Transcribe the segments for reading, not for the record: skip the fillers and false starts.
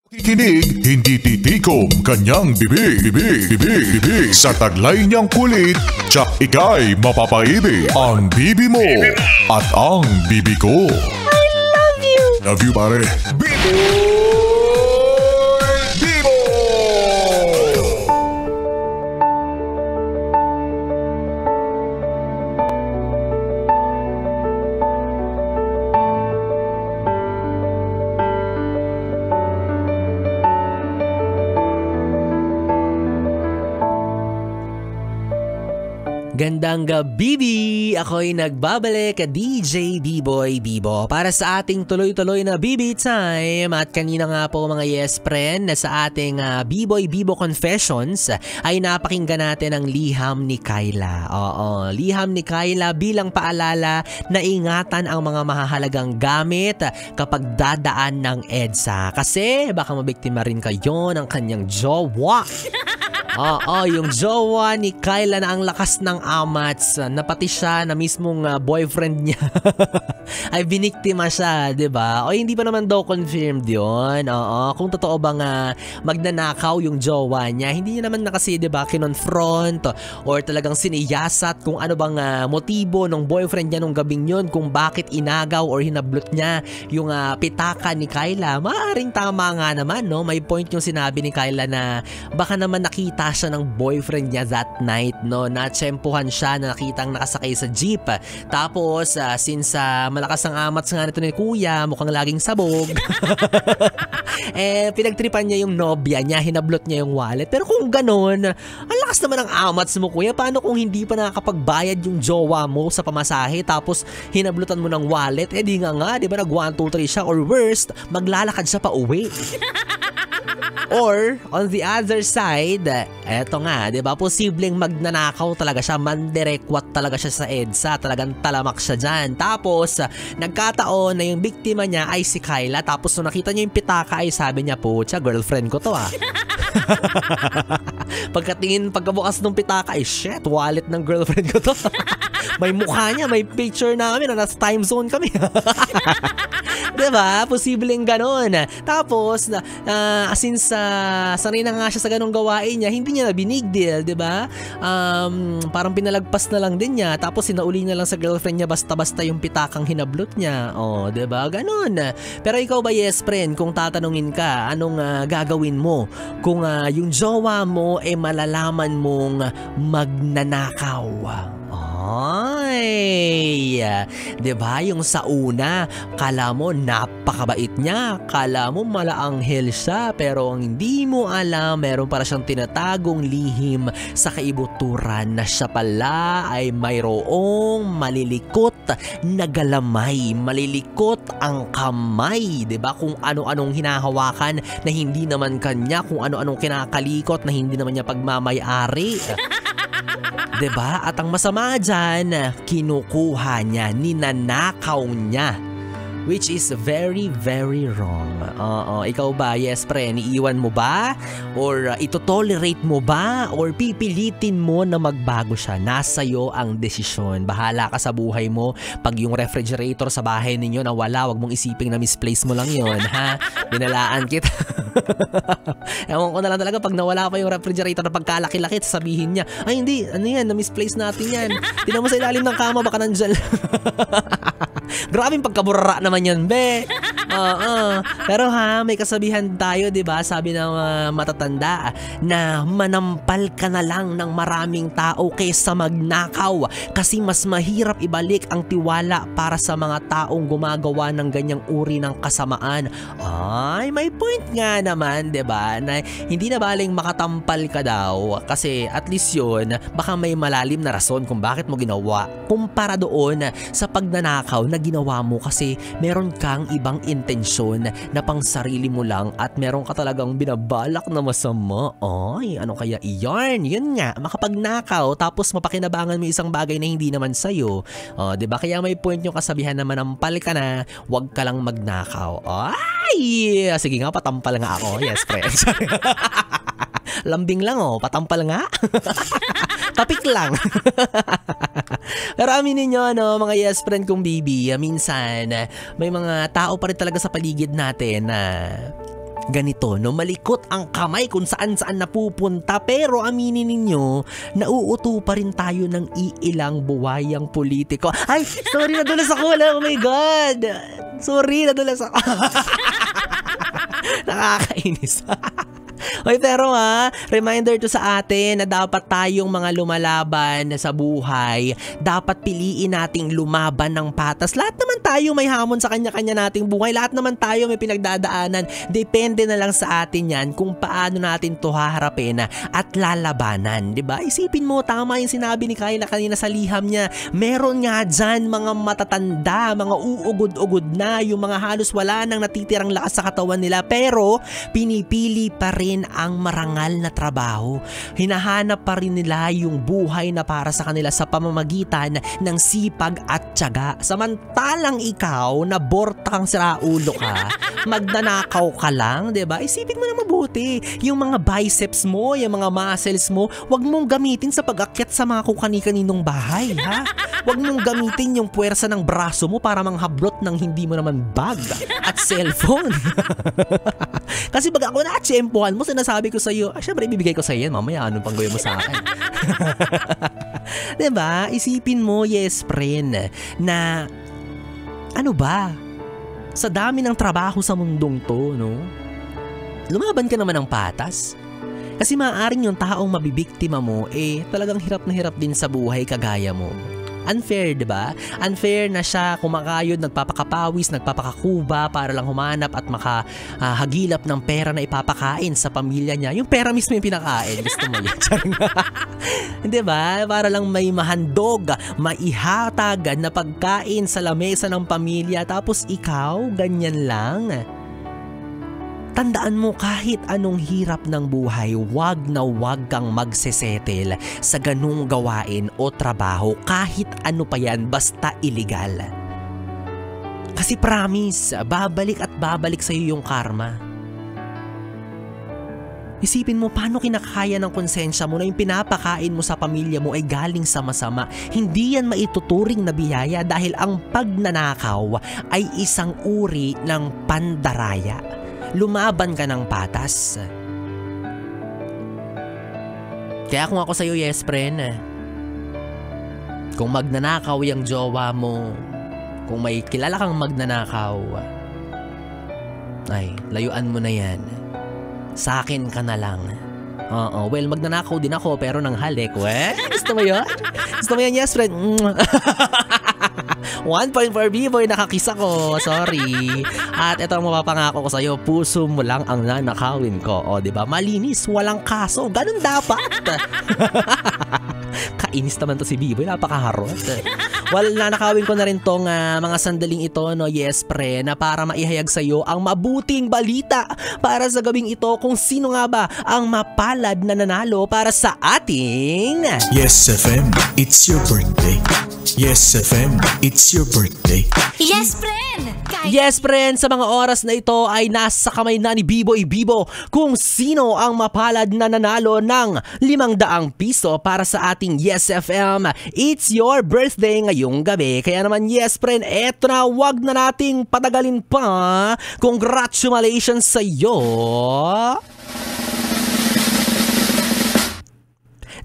Kikinig, hindi titikom, kanyang bibig. Sa taglay niyang kulit, tsak ika'y mapapaibig. Ang bibi mo at ang bibi ko. I love you! Love you, pare. Bibo! Bibo! Gandang gabi! Ako'y nagbabalik, DJ B-Boy Bibo, para sa ating tuloy-tuloy na BB Time. At kanina nga po mga yes friend, na sa ating B-Boy Bibo Confessions ay napakinggan natin ang liham ni Kyla. Oo, liham ni Kyla bilang paalala na ingatan ang mga mahahalagang gamit kapag dadaan ng EDSA. Kasi baka mabiktima rin kayo ng kanyang jowa. Oo, yung jowa ni Kyla na ang lakas ng amats, na pati siya na mismong boyfriend niya ay biniktima siya, 'di ba? O hindi pa naman daw confirmed 'yon. Oo, kung totoo bang magnanakaw yung jowa niya, hindi niya naman na kasi, 'di ba, kinonfront or talagang siniyasat kung ano bang motibo ng boyfriend niya nung gabing 'yon, kung bakit inagaw or hinablot niya yung pitaka ni Kyla. Maaring tama nga naman, no? May point yung sinabi ni Kyla na baka naman nakita siya ng boyfriend niya that night, no? Natsempuhan siya na nakitang nakasakay sa jeep. Tapos, since malakas ang amats nga nito ni Kuya, mukhang laging sabog. Pinagtripan niya yung nobya niya, hinablot niya yung wallet. Pero kung ganon, ang lakas naman ang amats mo, Kuya. Paano kung hindi pa nakakapagbayad yung jowa mo sa pamasahe, tapos hinablutan mo ng wallet? Di nga, di ba, nag 1, 2, 3 siya, or worst, maglalakad siya pa uwi. Or, on the other side, eto nga, 'di ba? Posibleng magnanakaw talaga siya, mandirekwat talaga siya sa EDSA, talagang talamak siya diyan. Tapos, nagkataon na yung biktima niya ay si Kyla, tapos nung nakita niya yung pitaka ay sabi niya, "Pucha, girlfriend ko 'to ah." Pagkabukas ng pitaka ay, "Shit, wallet ng girlfriend ko 'to." May mukha niya, may picture namin, nasa time zone kami. Diba? Posibleng ganon. Tapos, since sanay na nga siya sa ganong gawain niya, hindi niya na binig deal, diba? Parang pinalagpas na lang din niya, tapos sinauli na lang sa girlfriend niya basta-basta yung pitakang hinablot niya. Oh, diba? Ganon. Pero ikaw ba, yes friend, kung tatanungin ka, anong gagawin mo kung yung jowa mo malalaman mong magnanakaw? Ay, diba, yung sa una, kala mo napakabait niya, kala mo malaanghel siya, pero ang hindi mo alam, meron para siyang tinatagong lihim sa kaibuturan na siya pala ay mayroong malilikot na galamay, malilikot ang kamay, diba, kung ano-anong hinahawakan na hindi naman kanya, kung ano-anong kinakalikot na hindi naman niya pagmamayari. Diba? At ang masama dyan, kinukuha niya, ninanakaw niya. Which is very, very wrong. Ikaw ba, yes pre, iiwan mo ba? Or ito-tolerate mo ba? Or pipilitin mo na magbago siya? Nasa iyo ang desisyon. Bahala ka sa buhay mo. Pag yung refrigerator sa bahay ninyo nawala, wag mong isiping na misplace mo lang yon, ha? Binalaan kita. Ewan ko na lang talaga, pag nawala pa yung refrigerator na pagkalaki-laki, sabihin niya, ay hindi, ano yan, na-misplace natin yan. Tingnan mo sa ilalim ng kama, baka nandyan. Grabing pagkaburara naman yan, be. Pero may kasabihan tayo, diba? Sabi ng matatanda na manampal ka na lang ng maraming tao kaysa magnakaw, kasi mas mahirap ibalik ang tiwala para sa mga taong gumagawa ng ganyang uri ng kasamaan. Ay, may point nga naman, diba? Na hindi na baling makatampal ka daw, kasi at least yun, baka may malalim na rason kung bakit mo ginawa, kumpara doon sa pagnanakaw na ginawa mo kasi meron kang ibang intensyon na pang sarili mo lang at meron ka talagang binabalak na masama. Ay, ano kaya iyan? Yun nga, makapagnakaw tapos mapakinabangan mo isang bagay na hindi naman sa'yo. Diba? Kaya may point yung kasabihan na manampal ka na, wag ka lang magnakaw. Ay! Sige nga, patampal nga ako. Yes, friends. Lambing lang, patampal nga. Tapik lang. Pero aminin nyo, mga yes friend kong baby, minsan may mga tao pa rin talaga sa paligid natin na ganito, no, malikot ang kamay kung saan-saan napupunta, pero aminin ninyo, nauuto pa rin tayo ng iilang buwayang politiko. Ay, sorry, nadulas ako. Oh my God. Sorry, nadulas ako. Nakakainis. Hoy, pero reminder to sa atin na dapat tayong mga lumalaban sa buhay, dapat piliin nating lumaban ng patas. Lahat naman tayo may hamon sa kanya-kanya nating buhay. Lahat naman tayo may pinagdadaanan. Depende na lang sa atin yan kung paano natin to haharapin at lalabanan. Diba? Isipin mo, tama yung sinabi ni Kyla kanina sa liham niya. Meron nga dyan mga matatanda, mga uugod-ugod na, yung mga halos wala nang natitirang lakas sa katawan nila, pero pinipili pa rin ang marangal na trabaho. Hinahanap pa rin nila yung buhay na para sa kanila sa pamamagitan ng sipag at tiyaga. Samantalang ikaw, na bortang siraulo ka, magnanakaw ka lang, diba? Isipin mo na mabuti. Yung mga biceps mo, yung mga muscles mo, wag mong gamitin sa pag-akyat sa mga kani-kaninong bahay, ha? Wag mong gamitin yung puwersa ng braso mo para manghablot ng hindi mo naman bag at cellphone. Kasi pag ako na-atsyempohan mo, sinasabi ko sa'yo, syempre ibibigay ko sa'yo yan, mamaya anong pang gawin mo sa akin. Diba? Isipin mo, yes friend, na ano ba? Sa dami ng trabaho sa mundong to, no? Lumaban ka naman ng patas. Kasi maaaring yung taong mabibiktima mo, talagang hirap na hirap din sa buhay kagaya mo. Unfair, diba? Unfair na siya kumakayod, nagpapakapawis, nagpapakakuba para lang humanap at makahagilap ng pera na ipapakain sa pamilya niya. Yung pera mismo yung pinakain. Gusto mo yan? Diba? Para lang may mahandog, maihatag na pagkain sa lamesa ng pamilya. Tapos ikaw, ganyan lang. Tandaan mo, kahit anong hirap ng buhay, wag na wag kang magsesettle sa ganung gawain o trabaho, kahit ano pa yan, basta illegal. Kasi promise, babalik at babalik sa'yo yung karma. Isipin mo, paano kinakaya ng konsensya mo na yung pinapakain mo sa pamilya mo ay galing sa masama. Hindi yan maituturing na biyaya dahil ang pagnanakaw ay isang uri ng pandaraya. Lumaban ka ng patas. Kaya kung ako sa'yo, yes friend, kung magnanakaw yung jowa mo, kung may kilala kang magnanakaw, ay, layuan mo na yan. Sa akin ka na lang. Oo, well, magnanakaw din ako pero nang halik. Gusto mo yun? Gusto mo yan, yes friend? 1 point for B-boy, nakakisa ko. Sorry. At ito ang mapapangako ko sa'yo, puso mo lang ang nanakawin ko. O, diba? Malinis, walang kaso. Ganun dapat. Kainis naman to si B-boy, napakaharot. Well, nanakawin ko na rin tong mga sandaling ito, no, yes pre, na para maihayag sa'yo ang mabuting balita para sa gabing ito, kung sino nga ba ang mapalad na nanalo para sa ating Yes FM, it's your birthday. Yes FM, it's your birthday. Yes, friend! Yes, friend, sa mga oras na ito ay nasa kamay na ni B-boy Bibo kung sino ang mapalad na nanalo ng 500 piso para sa ating Yes FM. It's your birthday ngayong gabi. Kaya naman, yes, friend, eto na, wag na nating patagalin pa. Congratulations sa iyo,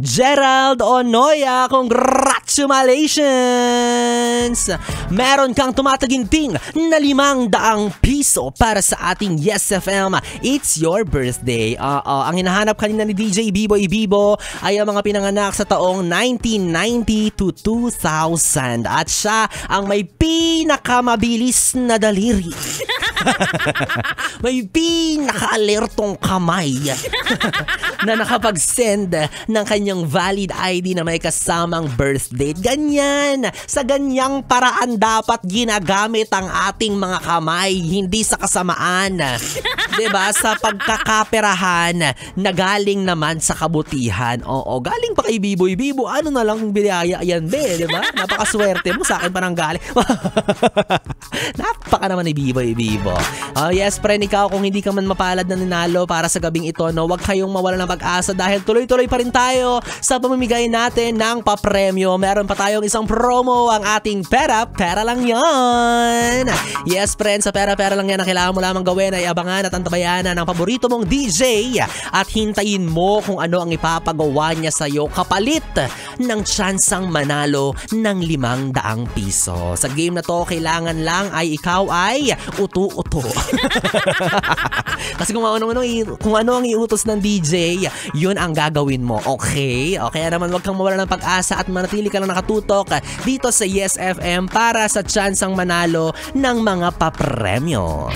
Gerald Onoya, congratulations! Meron kang tumataginting na 500 piso para sa ating Yes FM. It's your birthday. Ang hinahanap kanina ni DJ B-boy Bibo ay ang mga pinanganak sa taong 1990 to 2000. At siya ang may pinakamabilis na daliri. May pinaka-alertong kamay na nakapag-send ng kanyang valid ID na may kasamang birth date. Ganyan. Sa ganyang paraan dapat ginagamit ang ating mga kamay, hindi sa kasamaan. Diba? Sa pagkakaperahan na galing naman sa kabutihan. Oo, galing pa kay B-boy Bibo. Ano na lang biyaya yan, be? Diba? Napakaswerte mo, sa akin parang galing. Napaka naman ni B-boy Bibo. Oh, yes, friend, ikaw kung hindi ka man na mapalad na ninalo para sa gabing ito, no? Huwag kayong mawala ng pag-asa dahil tuloy-tuloy pa rin tayo sa pamimigay natin ng papremyo. Meron pa tayong isang promo, ang ating pera lang yan. Yes, friends, sa pera lang yan, ang kailangan mo lamang gawin ay abangan at antabayanan ng paborito mong DJ at hintayin mo kung ano ang ipapagawa niya sa'yo kapalit ng tsansang manalo ng 500 piso. Sa game na to, kailangan lang ay ikaw ay utu-uto. Kasi kung ano ang iutos ng DJ, yun ang gagawin mo. Okay? O kaya naman wag kang mawala ng pag-asa at manatili ka lang nakatutok dito sa Yes FM para sa tsansang manalo ng mga papremyo.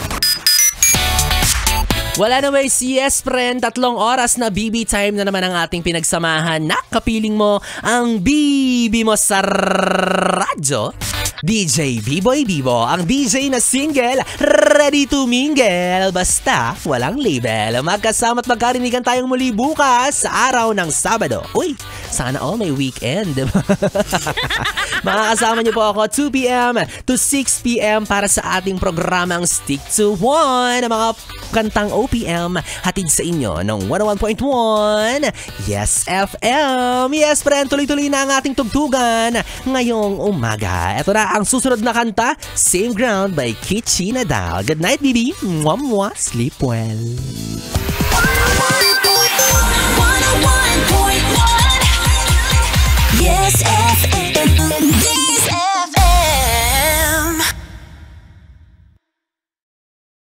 Wala na ways, yes friend, 3 oras na BB time na naman ang ating pinagsamahan. Nakapiling mo ang BB mo sa radyo. DJ B-Boy Bibo, ang DJ na single, ready to mingle, basta walang label. Magkasama at magkarinigan tayong muli bukas sa araw ng Sabado. Uy, sana all may weekend. Makakasama niyo po ako 2 p.m. to 6 p.m. para sa ating programang Stick to One, mga kantang OPM hatid sa inyo ng 101.1 Yes FM. Yes friend, tuloy-tuloy na ang ating tugtugan ngayong umaga. Ito na ang susunod na kanta, Same Ground by Kichi Nadal. Good night, baby. Mwah, mwah. Sleep well. 101.1 Yes FM.